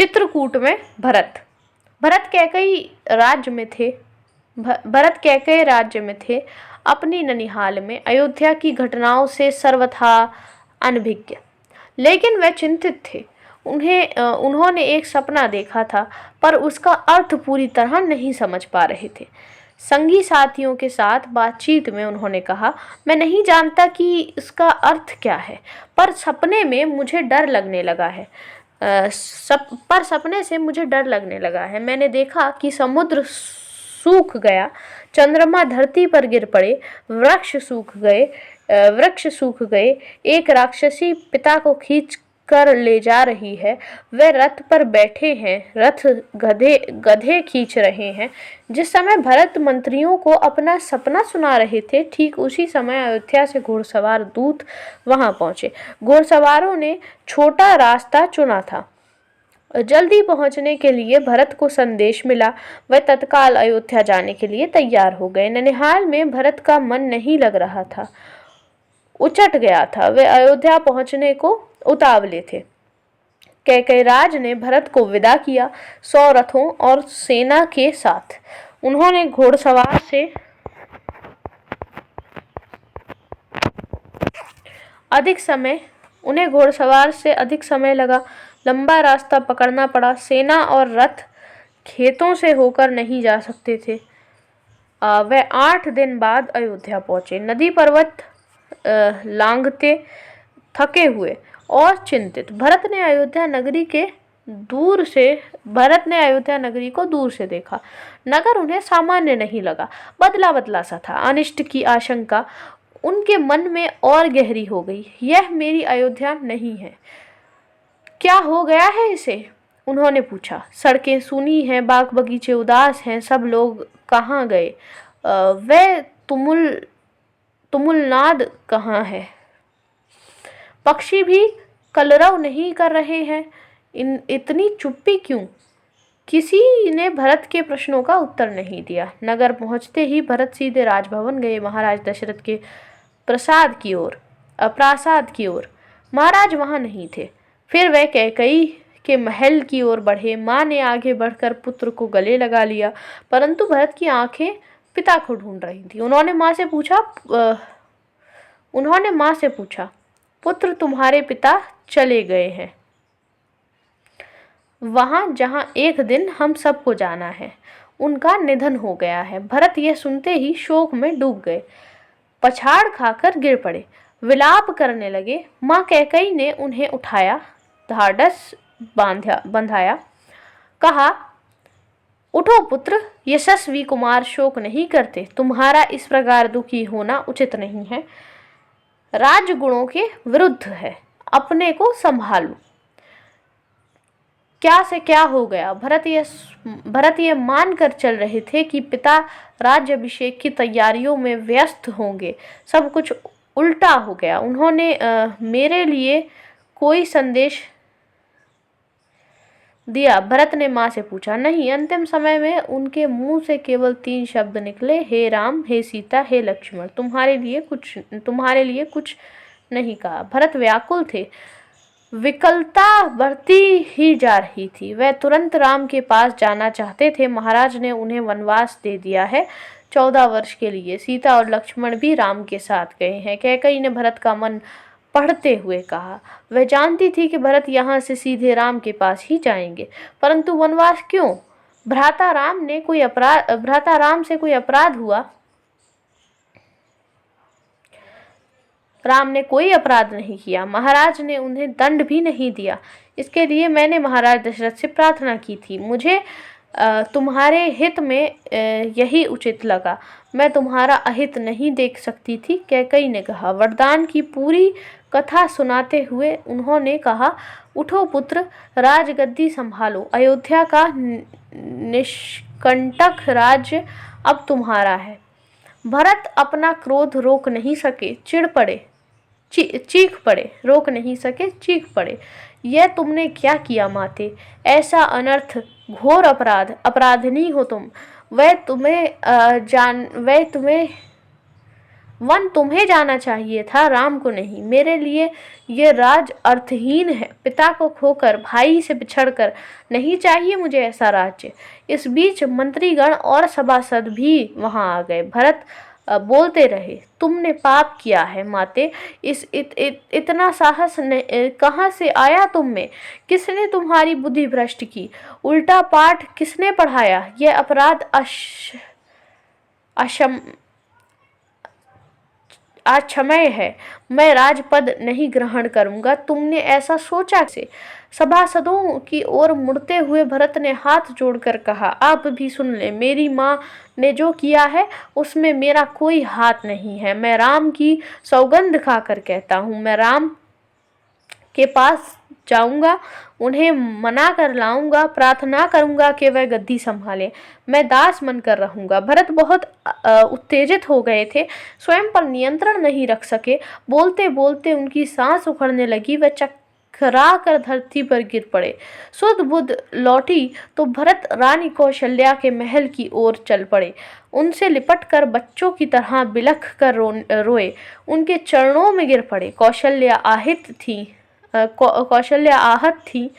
चित्रकूट में भरत कैकई राज्य में थे। अपनी ननिहाल में अयोध्या की घटनाओं से सर्वथा अनभिज्ञ, लेकिन वे चिंतित थे। उन्होंने एक सपना देखा था, पर उसका अर्थ पूरी तरह नहीं समझ पा रहे थे। संगी साथियों के साथ बातचीत में उन्होंने कहा, मैं नहीं जानता कि इसका अर्थ क्या है, पर सपने में मुझे डर लगने लगा है। सपने से मुझे डर लगने लगा है। मैंने देखा कि समुद्र सूख गया, चंद्रमा धरती पर गिर पड़े, वृक्ष सूख गए। एक राक्षसी पिता को खींच कर ले जा रही है। वे रथ पर बैठे हैं, रथ गधे खींच रहे हैं। जिस समय भरत मंत्रियों को अपना सपना सुना रहे थे, ठीक उसी समय अयोध्या से घुड़सवार दूत वहां पहुंचे। घुड़सवारों ने छोटा रास्ता चुना था। जल्दी पहुंचने के लिए भरत को संदेश मिला। वह तत्काल अयोध्या जाने के लिए तैयार हो गए। ननिहाल में भरत का मन नहीं लग रहा था, उचट गया था। वे अयोध्या पहुंचने को उतावले थे। कैकयराज ने भरत को विदा किया, 100 रथों और सेना के साथ। उन्हें घुड़सवार से अधिक समय लगा। लंबा रास्ता पकड़ना पड़ा। सेना और रथ खेतों से होकर नहीं जा सकते थे। वे 8 दिन बाद अयोध्या पहुंचे। नदी पर्वत लांघते, थके हुए और चिंतित, भरत ने अयोध्या नगरी को दूर से देखा। नगर उन्हें सामान्य नहीं लगा, बदला बदला सा था। अनिष्ट की आशंका उनके मन में और गहरी हो गई। यह मेरी अयोध्या नहीं है, क्या हो गया है इसे? उन्होंने पूछा। सड़कें सूनी हैं, बाग बगीचे उदास हैं, सब लोग कहाँ गए? वे तुमुलनाद कहाँ है? पक्षी भी कलरव नहीं कर रहे हैं। इतनी चुप्पी क्यों? किसी ने भरत के प्रश्नों का उत्तर नहीं दिया। नगर पहुंचते ही भरत सीधे राजभवन गए, महाराज दशरथ के प्रासाद की ओर। महाराज वहां नहीं थे। फिर वे कैकई के महल की ओर बढ़े। माँ ने आगे बढ़कर पुत्र को गले लगा लिया, परंतु भरत की आंखें पिता को ढूंढ रही थी। उन्होंने माँ से पूछा, पुत्र, तुम्हारे पिता चले गए हैं वहां जहां एक दिन हम सबको जाना है। उनका निधन हो गया है। भरत यह सुनते ही शोक में डूब गए, पछाड़ खाकर गिर पड़े, विलाप करने लगे। माँ कैकई ने उन्हें उठाया, ढाढ़स बंधाया, कहा, उठो पुत्र, यशस्वी कुमार शोक नहीं करते। तुम्हारा इस प्रकार दुखी होना उचित नहीं है, राजगुणों के विरुद्ध है। अपने को संभालो। क्या से क्या हो गया? भरत ये मानकर चल रहे थे कि पिता राज्याभिषेक की तैयारियों में व्यस्त होंगे। सब कुछ उल्टा हो गया। उन्होंने मेरे लिए कोई संदेश दिया? भरत ने माँ से पूछा। नहीं, अंतिम समय में उनके मुंह से केवल 3 शब्द निकले, हे राम, हे सीता, हे लक्ष्मण। तुम्हारे लिए कुछ नहीं कहा। भरत व्याकुल थे, विकलता बढ़ती ही जा रही थी। वह तुरंत राम के पास जाना चाहते थे। महाराज ने उन्हें वनवास दे दिया है, 14 वर्ष के लिए। सीता और लक्ष्मण भी राम के साथ गए हैं। कैकई ने भरत का मन पढ़ते हुए कहा। वह जानती थी कि भरत यहाँ से सीधे राम के पास ही जाएंगे, परंतु वनवास क्यों? भ्राता राम से कोई अपराध हुआ? राम ने कोई अपराध नहीं किया। महाराज ने उन्हें दंड भी नहीं दिया। इसके लिए मैंने महाराज दशरथ से प्रार्थना की थी। मुझे तुम्हारे हित में यही उचित लगा। मैं तुम्हारा अहित नहीं देख सकती थी, कैकई ने कहा। वरदान की पूरी कथा सुनाते हुए उन्होंने कहा, उठो पुत्र, राजगद्दी संभालो। अयोध्या का निष्कंटक राज्य अब तुम्हारा है। भरत अपना क्रोध रोक नहीं सके, चीख पड़े। यह तुमने क्या किया माते? ऐसा अनर्थ, घोर अपराधिनी हो तुम। वह तुम्हें वन तुम्हें जाना चाहिए था, राम को नहीं। मेरे लिए ये राज अर्थहीन है। पिता को खोकर, भाई से बिछड़कर नहीं चाहिए मुझे ऐसा राज्य। इस बीच मंत्रीगण और सभासद भी वहां आ गए। भरत बोलते रहे, तुमने पाप किया है माते। इतना साहस कहाँ से आया तुम में? किसने तुम्हारी बुद्धि भ्रष्ट की? उल्टा पाठ किसने पढ़ाया? यह अपराध अक्षम अक्षमय है। मैं राजपद नहीं ग्रहण करूंगा। तुमने ऐसा सोचा से? सभासदों की ओर मुड़ते हुए भरत ने हाथ जोड़कर कहा, आप भी सुन ले। मेरी माँ ने जो किया है उसमें मेरा कोई हाथ नहीं है। मैं राम की सौगंध खाकर कहता हूँ, मैं राम के पास जाऊंगा, उन्हें मना कर लाऊंगा, प्रार्थना करूंगा कि वह गद्दी संभाले। मैं दास बनकर रहूंगा। भरत बहुत उत्तेजित हो गए थे, स्वयं पर नियंत्रण नहीं रख सके। बोलते बोलते उनकी सांस उखड़ने लगी। वह चकरा कर धरती पर गिर पड़े। सुध बुध लौटी तो भरत रानी कौशल्या के महल की ओर चल पड़े। उनसे लिपट कर बच्चों की तरह बिलख कर रोए, उनके चरणों में गिर पड़े। कौशल्या आहत थी।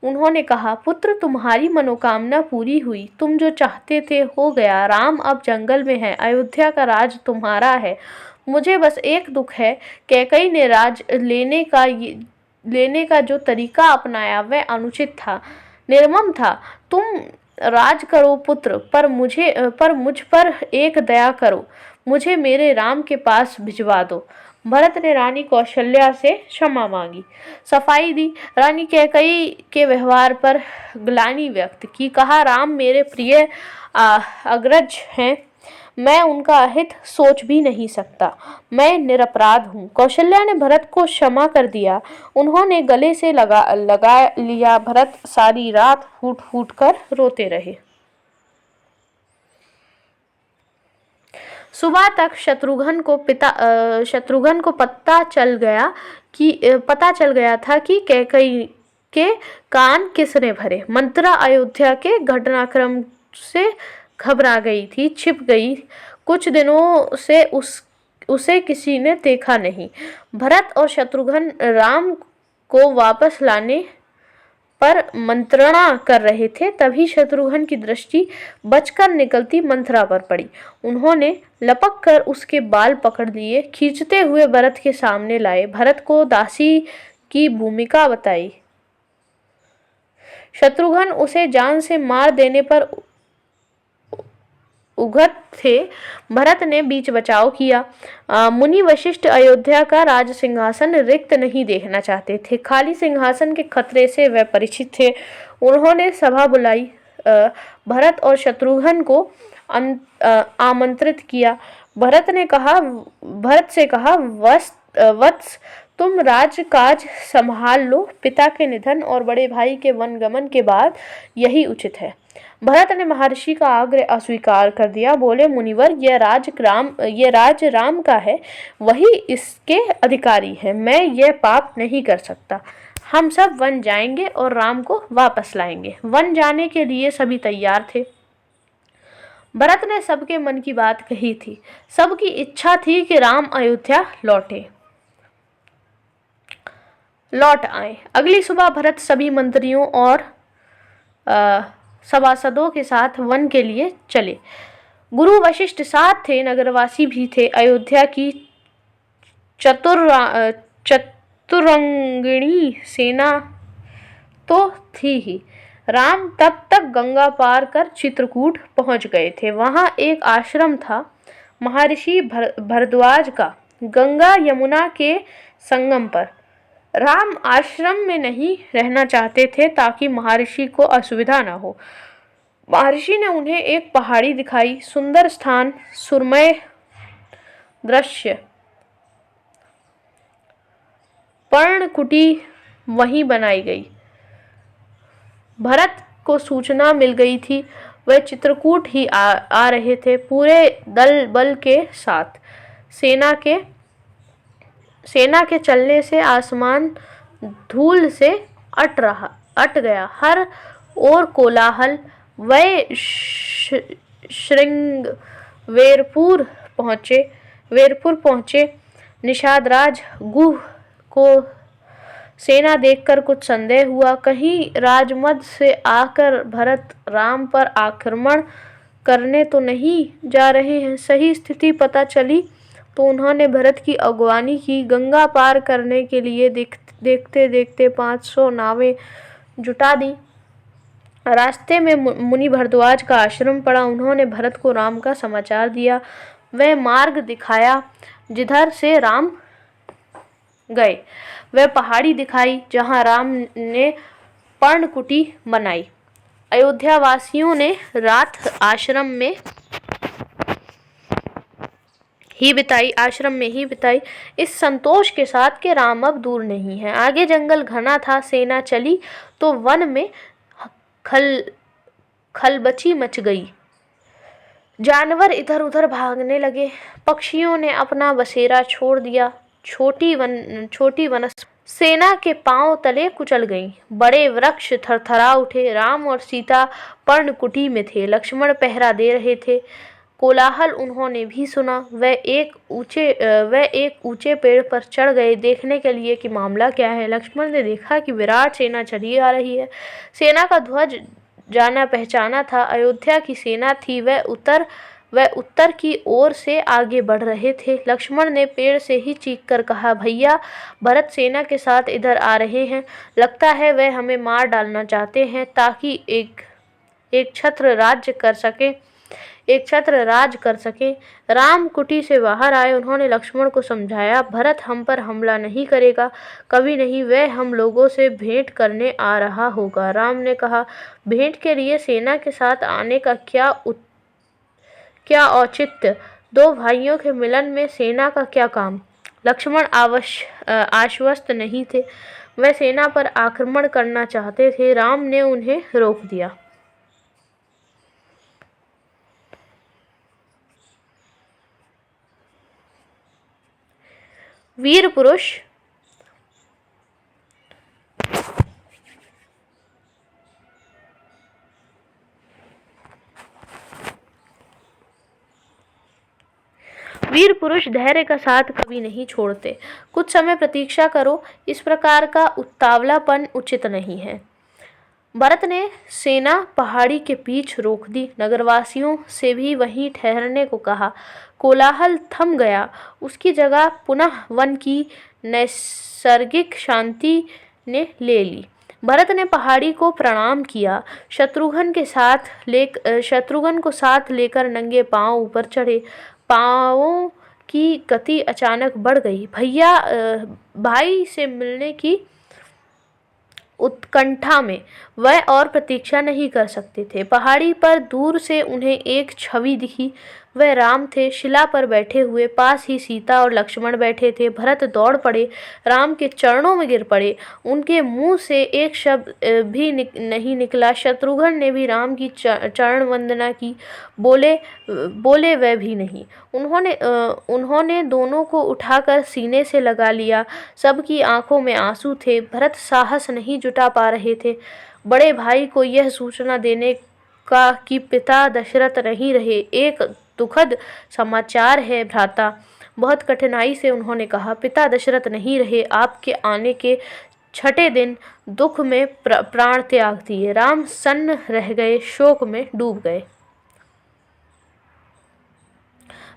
उन्होंने कहा, पुत्र तुम्हारी मनोकामना पूरी हुई। तुम जो चाहते थे हो गया। राम अब जंगल में है। अयोध्या का राज तुम्हारा है। मुझे बस एक दुख है, कैकई ने राज लेने का जो तरीका अपनाया वह अनुचित था, निर्मम था। तुम राज करो पुत्र, पर मुझ पर एक दया करो। मुझे मेरे राम के पास भिजवा दो। भरत ने रानी कौशल्या से क्षमा मांगी, सफाई दी। रानी कैकई के व्यवहार पर ग्लानि व्यक्त की। कहा, राम मेरे प्रिय अग्रज हैं। मैं उनका अहित सोच भी नहीं सकता। मैं निरपराध हूँ। कौशल्या ने भरत को क्षमा कर दिया। उन्होंने गले से लगा लिया। भरत सारी रात फूट फूट कर रोते रहे। सुबह तक शत्रुघ्न को पता चल गया था कि कैकई के कान किसने भरे। मंत्रा अयोध्या के घटनाक्रम से घबरा गई थी, छिप गई। कुछ दिनों से उसे किसी ने देखा नहीं। भरत और शत्रुघ्न राम को वापस लाने पर मंत्रणा कर रहे थे। तभी शत्रुघ्न की दृष्टि बचकर निकलती मंथरा पर पड़ी। उन्होंने लपक कर उसके बाल पकड़ लिए, खींचते हुए भरत के सामने लाए। भरत को दासी की भूमिका बताई। शत्रुघ्न उसे जान से मार देने पर उगत थे। भरत ने बीच बचाव किया। मुनि वशिष्ठ अयोध्या का राज सिंहासन रिक्त नहीं देखना चाहते थे। खाली सिंहासन के खतरे से वह परिचित थे। उन्होंने सभा बुलाई, भरत और शत्रुघ्न को आमंत्रित किया। भरत से कहा, वत्स तुम राजकाज संभाल लो। पिता के निधन और बड़े भाई के वनगमन के बाद यही उचित है। भरत ने महर्षि का आग्रह अस्वीकार कर दिया। बोले, मुनिवर, यह राज राम का है, वही इसके अधिकारी है। मैं यह पाप नहीं कर सकता। हम सब वन जाएंगे और राम को वापस लाएंगे। वन जाने के लिए सभी तैयार थे। भरत ने सबके मन की बात कही थी। सबकी इच्छा थी कि राम अयोध्या लौट आए। अगली सुबह भरत सभी मंत्रियों और सभासदों के साथ वन के लिए चले। गुरु वशिष्ठ साथ थे, नगरवासी भी थे। अयोध्या की चतुरंगिणी सेना तो थी ही। राम तब तक गंगा पार कर चित्रकूट पहुंच गए थे। वहां एक आश्रम था महर्षि भरद्वाज का, गंगा यमुना के संगम पर। राम आश्रम में नहीं रहना चाहते थे ताकि महर्षि को असुविधा न हो। महर्षि ने उन्हें एक पहाड़ी दिखाई, सुंदर स्थान, सुरमय दृश्य। पर्णकुटी वहीं बनाई गई। भरत को सूचना मिल गई थी, वह चित्रकूट ही आ रहे थे पूरे दल बल के साथ। सेना के चलने से आसमान धूल से अट गया। हर ओर कोलाहल। वह श्रृंगवेरपुर पहुंचे। वीरपुर पहुंचे निषाद राज गुह को सेना देखकर कुछ संदेह हुआ, कहीं राजमद से आकर भरत राम पर आक्रमण करने तो नहीं जा रहे हैं। सही स्थिति पता चली तो उन्होंने भरत की अगवानी की। गंगा पार करने के लिए देखते देखते 500 नावें जुटा दी। रास्ते में मुनि भरद्वाज का आश्रम पड़ा। उन्होंने भरत को राम का समाचार दिया, वह मार्ग दिखाया जिधर से राम गए। वह पहाड़ी दिखाई जहां राम ने पर्णकुटी बनाई। अयोध्या वासियों ने रात आश्रम में ही बिताई इस संतोष के साथ कि राम अब दूर नहीं है। आगे जंगल घना था। सेना चली तो वन में खलबची मच गई। जानवर इधर उधर भागने लगे। पक्षियों ने अपना बसेरा छोड़ दिया। छोटी वनस्पति सेना के पांव तले कुचल गईं। बड़े वृक्ष थरथरा उठे। राम और सीता पर्णकुटी में थे। लक्ष्मण पहरा दे रहे थे। कोलाहल उन्होंने भी सुना। वह एक ऊंचे पेड़ पर चढ़ गए देखने के लिए कि मामला क्या है। लक्ष्मण ने देखा कि विराट सेना चली आ रही है। सेना का ध्वज जाना पहचाना था। अयोध्या की सेना थी। वह उत्तर की ओर से आगे बढ़ रहे थे। लक्ष्मण ने पेड़ से ही चीख कर कहा, भैया, भरत सेना के साथ इधर आ रहे हैं। लगता है वह हमें मार डालना चाहते हैं ताकि एक छत्र राज कर सके। राम कुटी से बाहर आए। उन्होंने लक्ष्मण को समझाया, भरत हम पर हमला नहीं करेगा, कभी नहीं। वह हम लोगों से भेंट करने आ रहा होगा। राम ने कहा, भेंट के लिए सेना के साथ आने का क्या औचित्य? दो भाइयों के मिलन में सेना का क्या काम? लक्ष्मण आश्वस्त नहीं थे। वह सेना पर आक्रमण करना चाहते थे। राम ने उन्हें रोक दिया। वीर पुरुष धैर्य का साथ कभी नहीं छोड़ते। कुछ समय प्रतीक्षा करो। इस प्रकार का उतावलापन उचित नहीं है। भरत ने सेना पहाड़ी के बीच रोक दी। नगरवासियों से भी वहीं ठहरने को कहा। कोलाहल थम गया। उसकी जगह पुनः वन की नैसर्गिक शांति ने ले ली। भरत ने पहाड़ी को प्रणाम किया। शत्रुघ्न को साथ लेकर नंगे पांव ऊपर चढ़े। पांवों की गति अचानक बढ़ गई। भाई से मिलने की उत्कंठा में वह और प्रतीक्षा नहीं कर सकते थे। पहाड़ी पर दूर से उन्हें एक छवि दिखी। वह राम थे, शिला पर बैठे हुए। पास ही सीता और लक्ष्मण बैठे थे। भरत दौड़ पड़े, राम के चरणों में गिर पड़े। उनके मुंह से एक शब्द भी नहीं निकला। शत्रुघ्न ने भी राम की चरण वंदना की। बोले वह भी नहीं। उन्होंने दोनों को उठाकर सीने से लगा लिया। सबकी आंखों में आंसू थे। भरत साहस नहीं जुटा पा रहे थे बड़े भाई को यह सूचना देने का कि पिता दशरथ नहीं रहे। एक दुखद समाचार है भ्राता। बहुत कठिनाई से उन्होंने कहा, पिता दशरथ नहीं रहे। आपके आने के 6ठे दिन दुख में प्राण त्याग दिए। राम सन्न रह गए, शोक में डूब गए।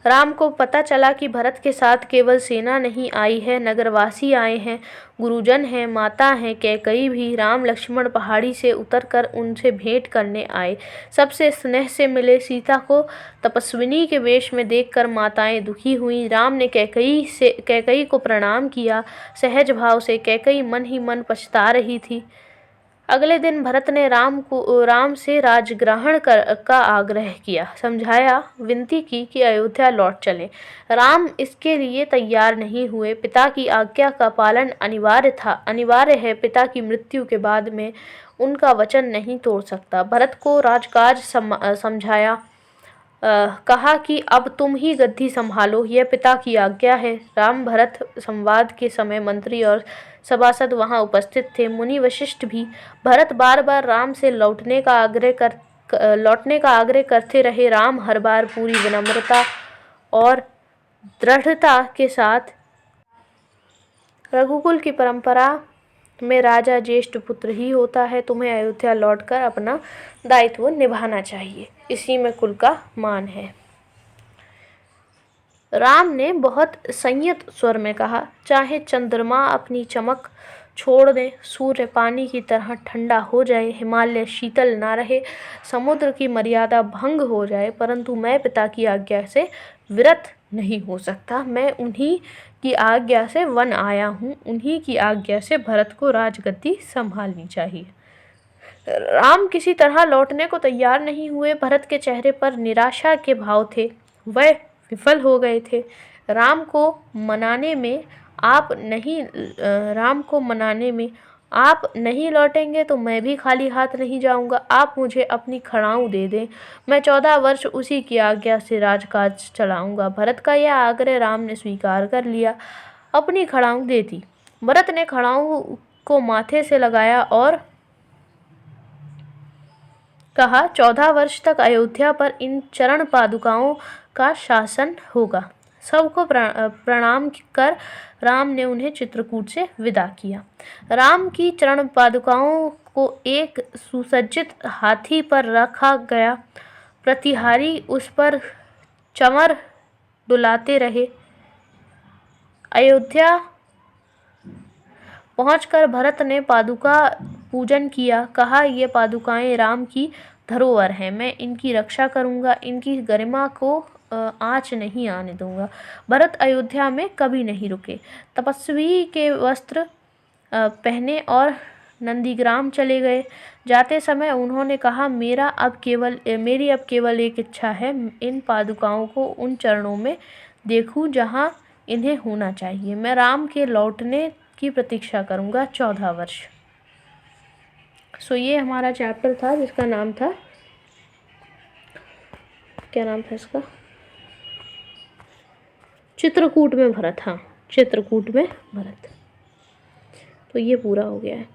राम को पता चला कि भरत के साथ केवल सेना नहीं आई है, नगरवासी आए हैं, गुरुजन हैं, माता हैं, कैकई भी। राम लक्ष्मण पहाड़ी से उतरकर उनसे भेंट करने आए। सबसे स्नेह से मिले। सीता को तपस्विनी के वेश में देखकर माताएं दुखी हुईं। राम ने कैकई को प्रणाम किया सहज भाव से। कैकई मन ही मन पछता रही थी। अगले दिन भरत ने राम से राजग्रहण का आग्रह किया। समझाया, विनती की कि अयोध्या लौट चलें। राम इसके लिए तैयार नहीं हुए। पिता की आज्ञा का पालन अनिवार्य है। पिता की मृत्यु के बाद में उनका वचन नहीं तोड़ सकता। भरत को राजकाज समझाया। कहा कि अब तुम ही गद्दी संभालो, यह पिता की आज्ञा है। राम भरत संवाद के समय मंत्री और सभासद वहां उपस्थित थे, मुनि वशिष्ठ भी। भरत बार बार राम से लौटने का आग्रह करते रहे। राम हर बार पूरी विनम्रता और दृढ़ता के साथ रघुकुल की परंपरा में राजा ज्येष्ठ पुत्र ही होता है। तुम्हें अयोध्या लौटकर अपना दायित्व निभाना चाहिए, इसी में कुल का मान है। राम ने बहुत संयत स्वर में कहा, चाहे चंद्रमा अपनी चमक छोड़ दे, सूर्य पानी की तरह ठंडा हो जाए, हिमालय शीतल ना रहे, समुद्र की मर्यादा भंग हो जाए, परंतु मैं पिता की आज्ञा से विरत नहीं हो सकता। मैं उन्हीं की आज्ञा से वन आया हूँ, उन्हीं की आज्ञा से भरत को राजगद्दी संभालनी चाहिए। राम किसी तरह लौटने को तैयार नहीं हुए। भरत के चेहरे पर निराशा के भाव थे, वह विफल हो गए थे। राम को मनाने में आप नहीं लौटेंगे तो मैं भी खाली हाथ नहीं जाऊंगा। आप मुझे अपनी खड़ाऊं दे दें, मैं 14 वर्ष उसी की आज्ञा से राजकाज चलाऊंगा। भरत का यह आग्रह राम ने स्वीकार कर लिया, अपनी खड़ाऊं दे दी। भरत ने खड़ाऊं को माथे से लगाया और कहा, 14 वर्ष तक अयोध्या पर इन चरण पादुकाओं का शासन होगा। सबको प्रणाम कर राम ने उन्हें चित्रकूट से विदा किया। राम की चरण पादुकाओं को एक सुसज्जित हाथी पर रखा गया। प्रतिहारी उस पर चमर डुलाते रहे। अयोध्या पहुंचकर भरत ने पादुका पूजन किया। कहा, ये पादुकाएं राम की धरोहर हैं, मैं इनकी रक्षा करूंगा, इनकी गरिमा को आँच नहीं आने दूंगा। भरत अयोध्या में कभी नहीं रुके। तपस्वी के वस्त्र पहने और नंदीग्राम चले गए। जाते समय उन्होंने कहा, मेरी अब केवल एक इच्छा है, इन पादुकाओं को उन चरणों में देखूं जहां इन्हें होना चाहिए। मैं राम के लौटने की प्रतीक्षा करूंगा 14 वर्ष। ये हमारा चैप्टर था जिसका नाम था, क्या नाम था इसका, चित्रकूट में भरत। हाँ, चित्रकूट में भरत। तो ये पूरा हो गया है।